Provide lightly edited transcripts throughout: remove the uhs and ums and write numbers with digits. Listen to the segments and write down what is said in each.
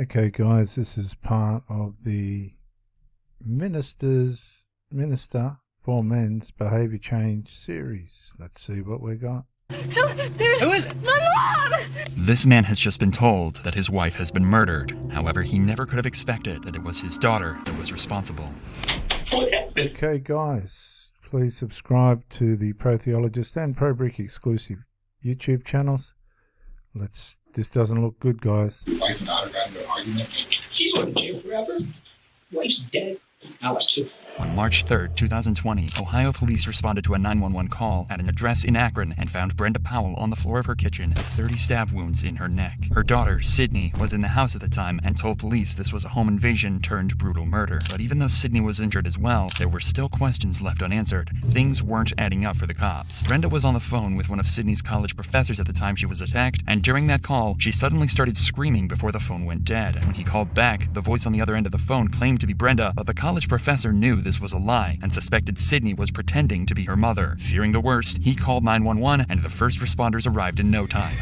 Okay, guys, this is part of the Minister for Men's Behaviour Change series. Let's see what we got. So there's Who is it? My mom! This man has just been told that his wife has been murdered. However, he never could have expected that it was his daughter that was responsible. Okay, guys, please subscribe to the Pro Theologist and Pro Brick exclusive YouTube channels. This doesn't look good, guys. Wife and daughter got into an argument. She's going to jail forever. Wife's dead. Alice too. On March 3rd, 2020, Ohio police responded to a 911 call at an address in Akron and found Brenda Powell on the floor of her kitchen with 30 stab wounds in her neck. Her daughter, Sydney, was in the house at the time and told police this was a home invasion turned brutal murder. But even though Sydney was injured as well, there were still questions left unanswered. Things weren't adding up for the cops. Brenda was on the phone with one of Sydney's college professors at the time she was attacked, and during that call, she suddenly started screaming before the phone went dead. When he called back, the voice on the other end of the phone claimed to be Brenda, but the college professor knew this was a lie and suspected Sydney was pretending to be her mother. Fearing the worst, he called 911 and the first responders arrived in no time.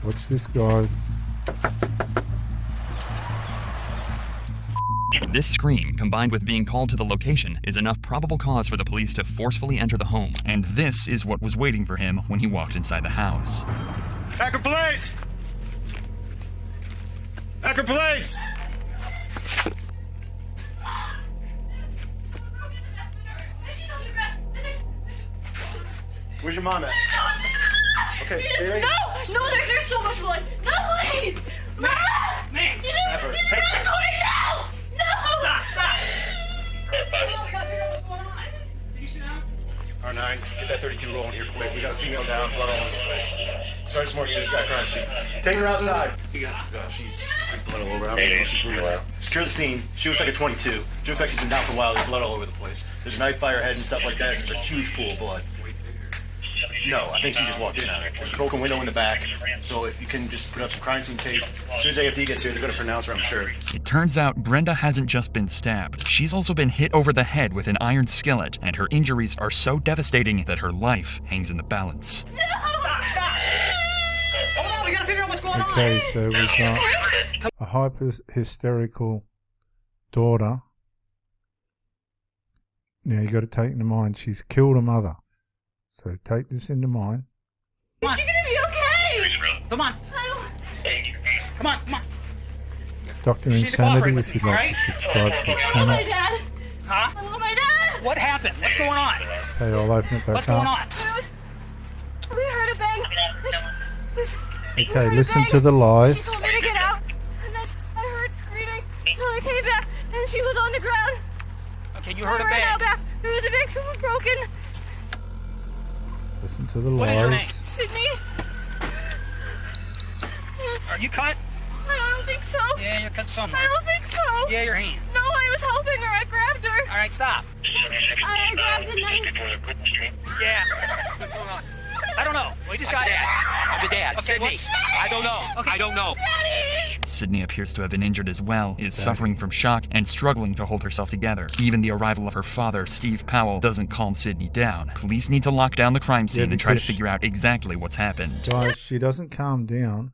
Watch this, guys. This scream, combined with being called to the location, is enough probable cause for the police to forcefully enter the home. And this is what was waiting for him when he walked inside the house. Akron Police! Akron Police! Where's your mom at? Okay, stay right here. No, there's so much blood. No, please! Mom! Man! She's not going now! No! Stop! I gotta figure out what's going on. Can you sit down? R9, get that 32 rolling here quick. We got a female down, blood all over the place. Sergeant Smart, you just got crime scene. Take her outside. She's blood all over. Secure the scene. She looks like a 22. She looks like she's been down for a while. There's blood all over the place. There's a knife by her head and stuff like that. There's a huge pool of blood. No, I think she just walked in on it. There's a broken window in the back. So if you can just put up some crime scene tape. As soon as AFD gets here, they're going to pronounce her, I'm sure. It turns out Brenda hasn't just been stabbed. She's also been hit over the head with an iron skillet, and her injuries are so devastating that her life hangs in the balance. Hold on, we gotta figure out what's going on. Okay, so we've got a hyper-hysterical daughter. Now you got to take into mind she's killed her mother. So take this into mind. Is she gonna be okay? Come on. Come on. Dr. She needs to cooperate Insanity, with if me, you'd like alright? to subscribe to this I love my channel. dad. Huh? I love my dad. What happened? What's going on? Okay, I'll open it back What's going up. on? We heard a bang. Okay, listen to the lies. She told me to get out, and then I heard screaming. So I came back, and she was on the ground. Okay, you heard a I ran out bang. back. There was a big someone broken. Listen to the What is your name? lies. Sydney. Are you cut? I don't think so. Yeah, you're cut somewhere. I don't think so. Yeah, your hand. No, I was helping her. I grabbed her. All right, stop. I grabbed the knife. Yeah. What's going on? I don't know. We just got The dad, Okay, Sydney. what's- I don't know. Okay. I don't know. Daddy! Sydney appears to have been injured as well, is suffering from shock, and struggling to hold herself together. Even the arrival of her father, Steve Powell, doesn't calm Sydney down. Police need to lock down the crime scene and try to because- figure out exactly what's happened. Guys, she doesn't calm down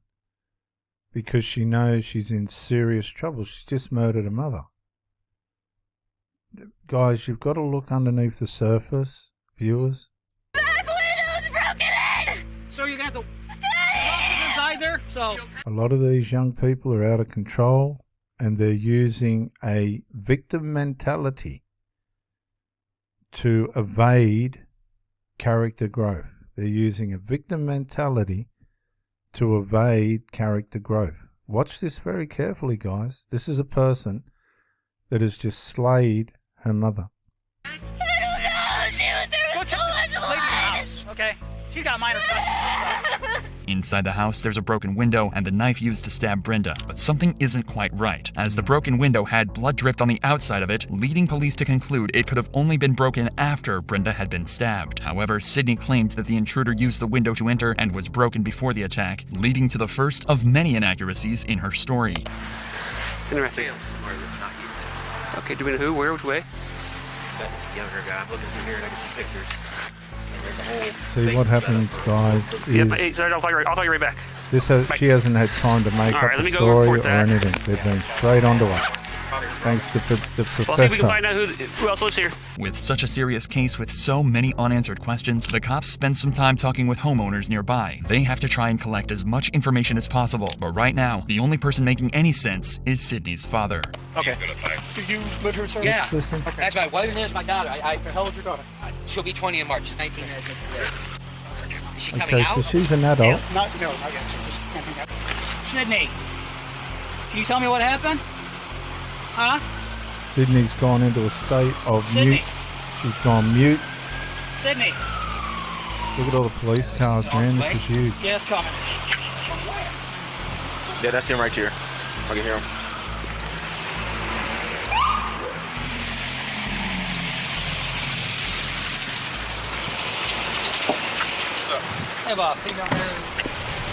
because she knows she's in serious trouble. She's just murdered her mother. Guys, you've got to look underneath the surface, viewers. Back window's broken in! So you're gonna have to Daddy! inside there. So A lot of these young people are out of control and they're using a victim mentality to evade character growth. They're using a victim mentality to evade character growth. Watch this very carefully, guys. This is a person that has just slayed her mother. I don't know! There was so much lady in the blood! house. Okay. She's got minor cuts. Inside the house, there's a broken window and the knife used to stab Brenda, but something isn't quite right, as the broken window had blood dripped on the outside of it, leading police to conclude it could have only been broken after Brenda had been stabbed. However, Sydney claims that the intruder used the window to enter and was broken before the attack, leading to the first of many inaccuracies in her story. Interesting. It's not you. Okay, do we know who? Where? Which way? That's the younger guy. I'm looking through here and I can see pictures. There's a whole See basement what happens, setup. guys, is Yep, hey, sorry, I'll call you right back. she hasn't had time to make All up right, let a me go story or report that. anything. They've been straight onto it. Thanks to the Well, I'll see if we can professor. find out who else lives here. With such a serious case with so many unanswered questions, the cops spend some time talking with homeowners nearby. They have to try and collect as much information as possible, but right now, the only person making any sense is Sydney's father. Okay. Do you live here, sir? Yeah, Listen. that's my wife and there's my daughter. How old's your daughter? She'll be 20 in March. She's 19. Is she coming Okay, out? so she's an adult. Not yet, sir. Just hang up. Sydney, can you tell me what happened? Huh? Sydney's gone into a state of Sydney. mute. She's gone mute. Sydney. Look at all the police cars, man. This is huge. Yeah, it's coming. Yeah, that's him right here. I can hear him. Hey, Bob. Hey, down there.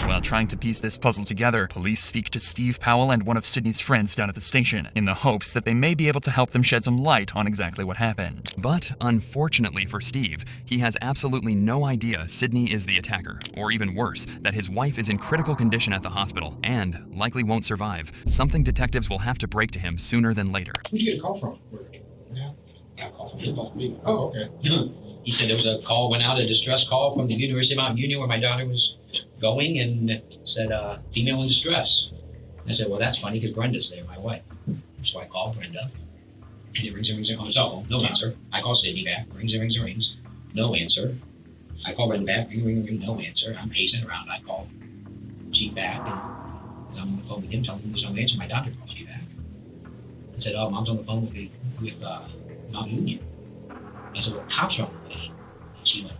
While trying to piece this puzzle together, police speak to Steve Powell and one of Sydney's friends down at the station, in the hopes that they may be able to help them shed some light on exactly what happened. But unfortunately for Steve, he has absolutely no idea Sydney is the attacker, or even worse, that his wife is in critical condition at the hospital and likely won't survive, something detectives will have to break to him sooner than later. Who'd you get a call from? Yeah, got a call from him. Oh, okay. He said there was a call, went out, a distress call from the University of Mount Union where my daughter was going, and said, female in distress. I said, well, that's funny because Brenda's there, my wife. So I called Brenda, and it rings and rings and rings. Oh, no answer. I call Sydney back, rings and rings and rings. No answer. I call Brenda back, ring, no answer. I'm pacing around. I call Chief back, and I'm on the phone with him, telling him there's no answer. My doctor calls me back. I said, oh, Mom's on the phone with Mount Union. I said, well, cops are on the way. And she went,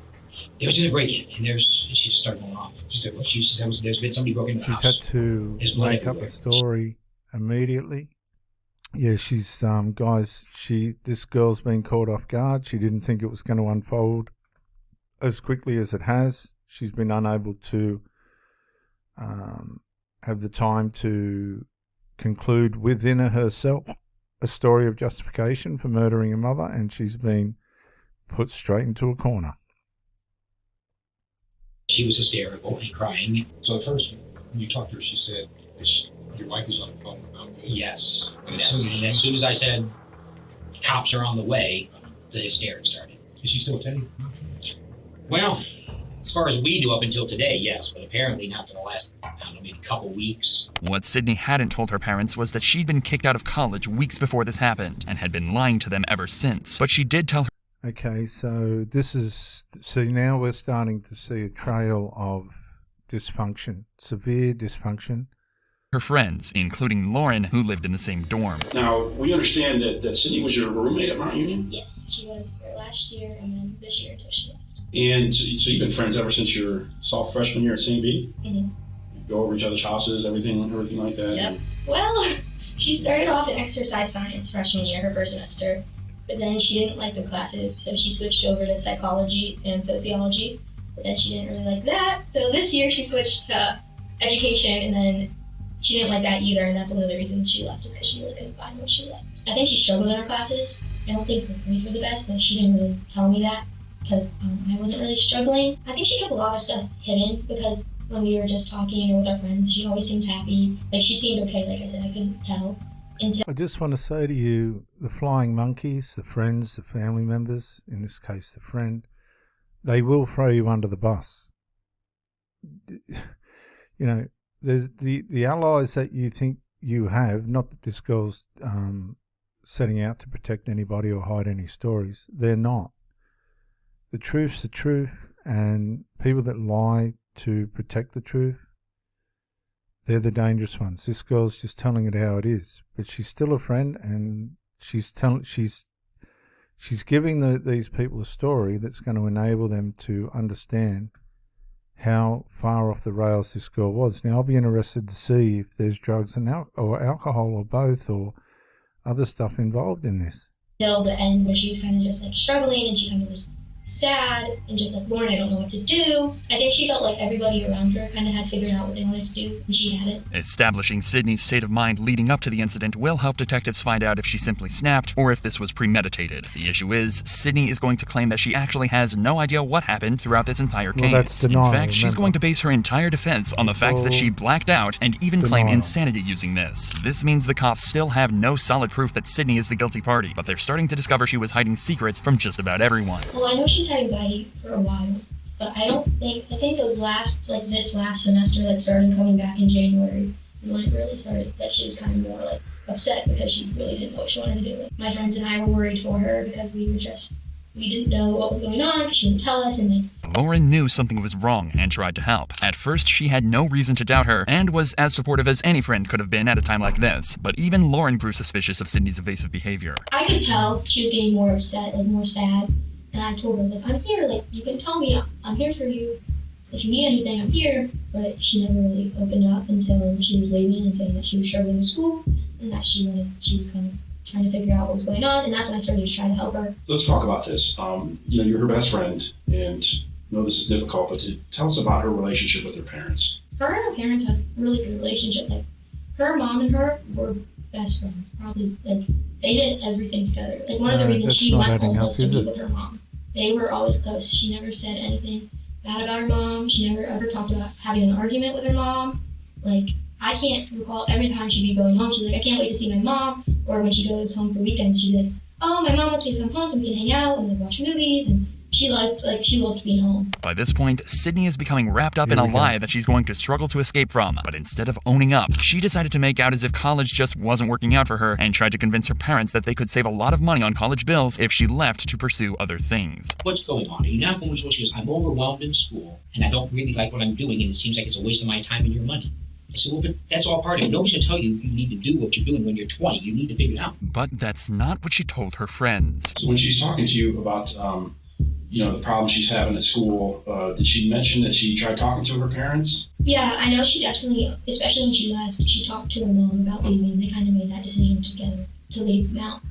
there's a break-in, and she just started going off. She said, well, she said, there's been somebody broke into the She's house. had to There's blood make up a everywhere. story immediately. Yeah, she's guys. This girl's been caught off guard. She didn't think it was going to unfold as quickly as it has. She's been unable to have the time to conclude within herself a story of justification for murdering her mother, and she's been put straight into a corner. She was hysterical and crying. So at first, when you talked to her, she said your wife is on the phone with Mount Union. Yes. And Yes. And as soon as I said, cops are on the way, the hysteria started. Is she still attending? Well, as far as we knew up until today, yes, but apparently not for the last, I don't know, maybe a couple weeks. What Sydney hadn't told her parents was that she'd been kicked out of college weeks before this happened, and had been lying to them ever since. But she did tell her Okay, so now we're starting to see a trail of dysfunction, severe dysfunction. friends, including Lauren, who lived in the same dorm. Now, we understand that Sydney was your roommate at Mount Union? Yes, she was for last year and then this year until she left. And so you've been friends ever since your sophomore freshman year at St. B? Mm-hmm. You go over each other's houses, everything like that? Yep. Well, she started off in exercise science freshman year, her first semester, but then she didn't like the classes, so she switched over to psychology and sociology, but then she didn't really like that, so this year she switched to education, and then she didn't like that either, and that's one of the reasons she left, is because she really couldn't find what she liked. I think she struggled in her classes. I don't think her grades were the best, but she didn't really tell me that, because I wasn't really struggling. I think she kept a lot of stuff hidden, because when we were just talking or with our friends, she always seemed happy. Like, she seemed okay, like I said, I couldn't tell. I just want to say to you, the flying monkeys, the friends, the family members, in this case the friend, they will throw you under the bus. You know, there's the allies that you think you have, not that this girl's setting out to protect anybody or hide any stories, they're not. The truth's the truth, and people that lie to protect the truth, they're the dangerous ones. This girl's just telling it how it is, but she's still a friend, and she's giving these people a story that's going to enable them to understand how far off the rails this girl was. Now, I'll be interested to see if there's drugs and or alcohol or both or other stuff involved in this. Till the end, where she was kind of just like struggling, and she kind of was sad and just like, Lauren, I don't know what to do. I think she felt like everybody around her kind of had figured out what they wanted to do, and she hadn't. Establishing Sydney's state of mind leading up to the incident will help detectives find out if she simply snapped or if this was premeditated. The issue is, Sydney is going to claim that she actually has no idea what happened throughout this entire case. That's denial, in fact, she's remember. going to base her entire defense on the fact that she blacked out and even claim Denial. insanity using this. This means the cops still have no solid proof that Sydney is the guilty party, but they're starting to discover she was hiding secrets from just about everyone. Well, I know she's had anxiety for a while, but I think those this last semester, like starting coming back in January, is when it really started, that she was kind of more like upset because she really didn't know what she wanted to do. My friends and I were worried for her because we didn't know what was going on because she didn't tell us, and Lauren knew something was wrong and tried to help. At first, she had no reason to doubt her and was as supportive as any friend could have been at a time like this. But even Lauren grew suspicious of Sydney's evasive behavior. I could tell she was getting more upset, like more sad. And I told her, like, I'm here, like, you can tell me, I'm here for you. If you need anything, I'm here. But she never really opened up until she was leaving and saying that she was struggling with school and that she was kind of trying to figure out what was going on. And that's when I started to try to help her. Let's talk about this. You're her best friend, and I know this is difficult, but tell us about her relationship with her parents. Her and her parents had a really good relationship. Like, her mom and her were best friends. Probably, like, they did everything together. Like, one of the reasons she went home was to be with her mom. They were always close. She never said anything bad about her mom. She never ever talked about having an argument with her mom. Like, I can't recall every time she'd be going home, she's like, I can't wait to see my mom. Or when she goes home for weekends, she'd be like, oh, my mom wants me to come home so we can hang out and like watch movies. And she loved being home. By this point, Sydney is becoming wrapped up in a lie that she's going to struggle to escape from. But instead of owning up, she decided to make out as if college just wasn't working out for her and tried to convince her parents that they could save a lot of money on college bills if she left to pursue other things. What's going on? Are you not going to school? She goes, I'm overwhelmed in school, and I don't really like what I'm doing, and it seems like it's a waste of my time and your money. I said, well, but that's all part of it. Nobody's going to tell you you need to do what you're doing when you're 20. You need to figure it out. But that's not what she told her friends. So when she's talking to you about the problem she's having at school, did she mention that she tried talking to her parents? Yeah, I know she definitely, especially when she left, she talked to her mom about leaving. They kind of made that decision together to leave Mount.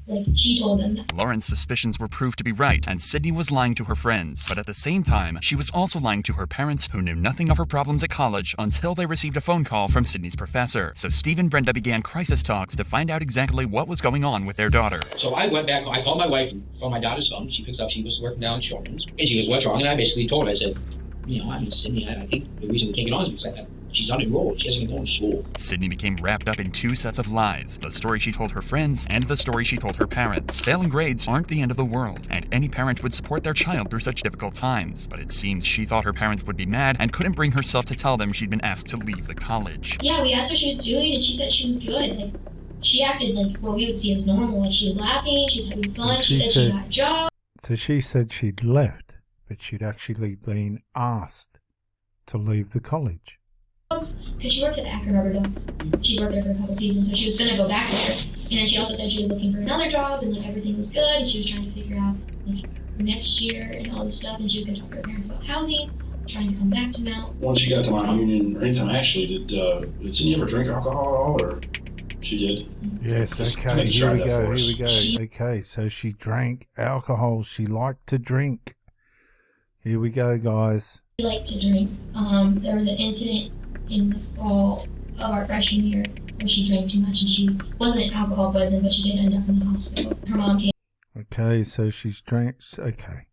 Like, she told them that. Lauren's suspicions were proved to be right, and Sydney was lying to her friends. But at the same time, she was also lying to her parents, who knew nothing of her problems at college until they received a phone call from Sydney's professor. So Steve and Brenda began crisis talks to find out exactly what was going on with their daughter. So I went back, I called my wife on my daughter's phone. She picks up, she was working down in Children's. And she goes, what's wrong? And I basically told her, I said, Sydney, I think the reason we can't get on is because she's unenrolled. She hasn't been going to school. Sydney became wrapped up in two sets of lies, the story she told her friends and the story she told her parents. Failing grades aren't the end of the world, and any parent would support their child through such difficult times. But it seems she thought her parents would be mad and couldn't bring herself to tell them she'd been asked to leave the college. Yeah, we asked her what she was doing, and she said she was good. Like, she acted like what we would see as normal. Like, she was laughing, she was having fun, she said she got a job. So she said she'd left, but she'd actually been asked to leave the college. Because she worked at the Akron Rubber Ducks. She's worked there for a couple seasons, so she was going to go back there. And then she also said she was looking for another job, and like everything was good, and she was trying to figure out like next year and all this stuff, and she was going to talk to her parents about housing, trying to come back to Mount. Once she got to Mount Union, or anytime actually, did Sydney ever drink alcohol at all, or she did? Yes, okay, here we go. Okay, so she drank alcohol. She liked to drink. Here we go, guys. She liked to drink. There was an incident in the fall of our freshman year where she drank too much, and she wasn't alcohol poisoned, but she did end up in the hospital. Her mom came. Okay, so she's drank. Okay,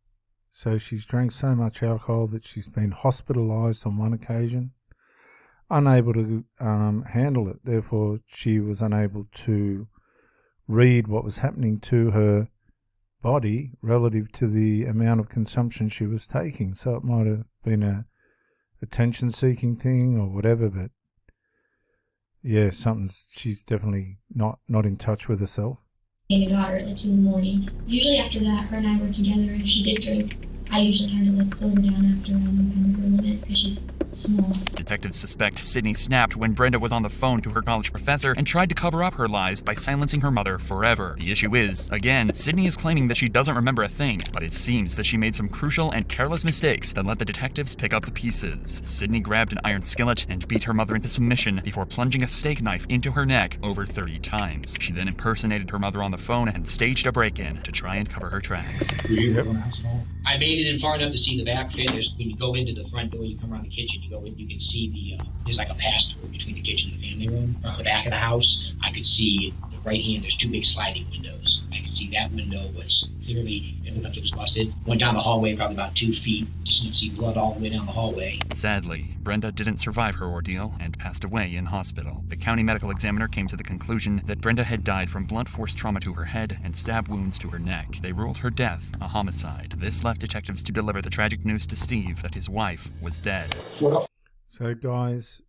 so she's drank so much alcohol that she's been hospitalized on one occasion, unable to handle it. Therefore, she was unable to read what was happening to her body relative to the amount of consumption she was taking. So it might have been a attention-seeking thing or whatever, but yeah, she's definitely not in touch with herself. And got her at like 2 in the morning. Usually after that, her and I were together, and if she did drink, I usually kind of like slow her down after kind of her limit because she's small. Detectives suspect Sydney snapped when Brenda was on the phone to her college professor and tried to cover up her lies by silencing her mother forever. The issue is, again, Sydney is claiming that she doesn't remember a thing, but it seems that she made some crucial and careless mistakes that let the detectives pick up the pieces. Sydney grabbed an iron skillet and beat her mother into submission before plunging a steak knife into her neck over 30 times. She then impersonated her mother on the phone and staged a break-in to try and cover her tracks. I made it in far enough to see the back fit. When you go into the front door, you come around the kitchen, you go in, you can see there's like a pass-through between the kitchen and the family room. The back of the house, I could see the right hand, there's two big sliding windows. I could see that window was clearly, it looked like it was busted. Went down the hallway probably about 2 feet, just didn't see blood all the way down the hallway. Sadly, Brenda didn't survive her ordeal and passed away in hospital. The county medical examiner came to the conclusion that Brenda had died from blunt force trauma to her head and stab wounds to her neck. They ruled her death a homicide. This left detectives to deliver the tragic news to Steve that his wife was dead. So, guys,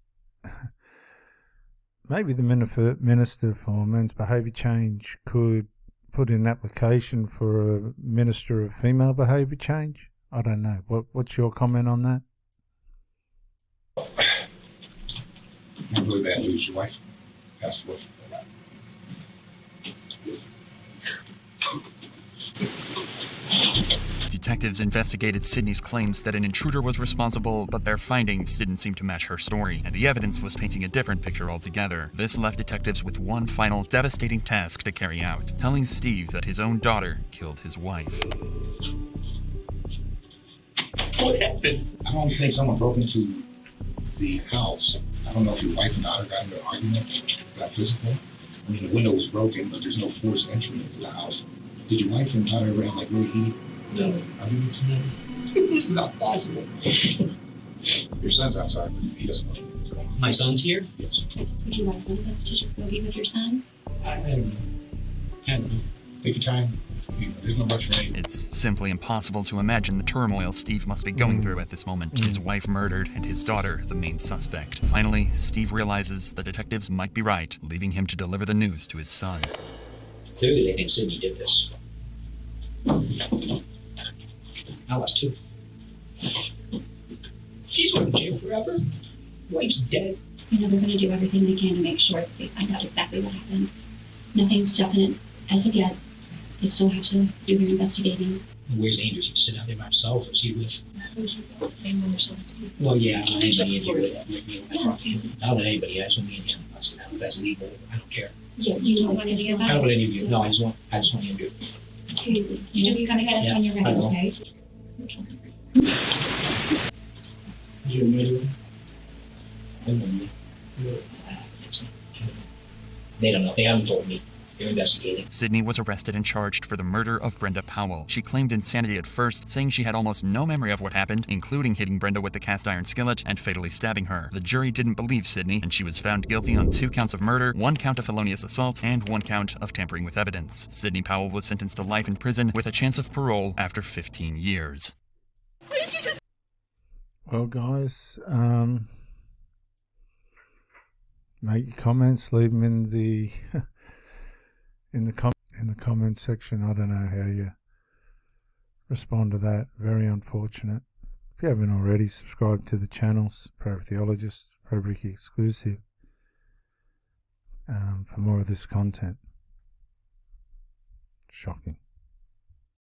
maybe the Minister for Men's Behaviour Change could put in an application for a Minister of Female Behaviour Change. I don't know. What's your comment on that? Not really bad news. Your wife passed away. Detectives investigated Sydney's claims that an intruder was responsible, but their findings didn't seem to match her story, and the evidence was painting a different picture altogether. This left detectives with one final devastating task to carry out, telling Steve that his own daughter killed his wife. What happened? I don't think someone broke into the house. I don't know if your wife and daughter got into an argument, got physical. I mean, the window was broken, but there's no forced entry into the house. Did your wife and daughter ever have like really heated? No. Arguments? No. This is not possible. Your son's outside, but he doesn't know what's going on. My son's here? Yes. Would you like one of us to just go be with your son? I don't know. I don't know. Take your time. There's no rush for anything. It's simply impossible to imagine the turmoil Steve must be going through at this moment. His wife murdered and his daughter the main suspect. Finally, Steve realizes the detectives might be right, leaving him to deliver the news to his son. Clearly they think Sydney did this. I lost 2. She's going to jail forever. Wife's dead. You know, they're going to do everything they can to make sure that they find out exactly what happened. Nothing's definite as of yet. They still have to do their investigating. Where's Andrews? He sit out there by himself, or is he with? Well, yeah, I don't want anybody in here with me. I don't want anybody. I just want me and him. That's legal. I don't care. Yeah, you don't want any of I that? don't want any of you. No, I just want you to do it. Absolutely. You just kind of get it when you're ready, okay? You admit They don't know. They haven't told me. They're investigating. Sydney was arrested and charged for the murder of Brenda Powell. She claimed insanity at first, saying she had almost no memory of what happened, including hitting Brenda with the cast iron skillet and fatally stabbing her. The jury didn't believe Sydney, and she was found guilty on 2 counts of murder, 1 count of felonious assault, and 1 count of tampering with evidence. Sydney Powell was sentenced to life in prison with a chance of parole after 15 years. Well, guys, make your comments, leave them in the in the comment section. I don't know how you respond to that. Very unfortunate. If you haven't already, subscribe to the channels, Parapsychologist, Public Exclusive, for more of this content. Shocking.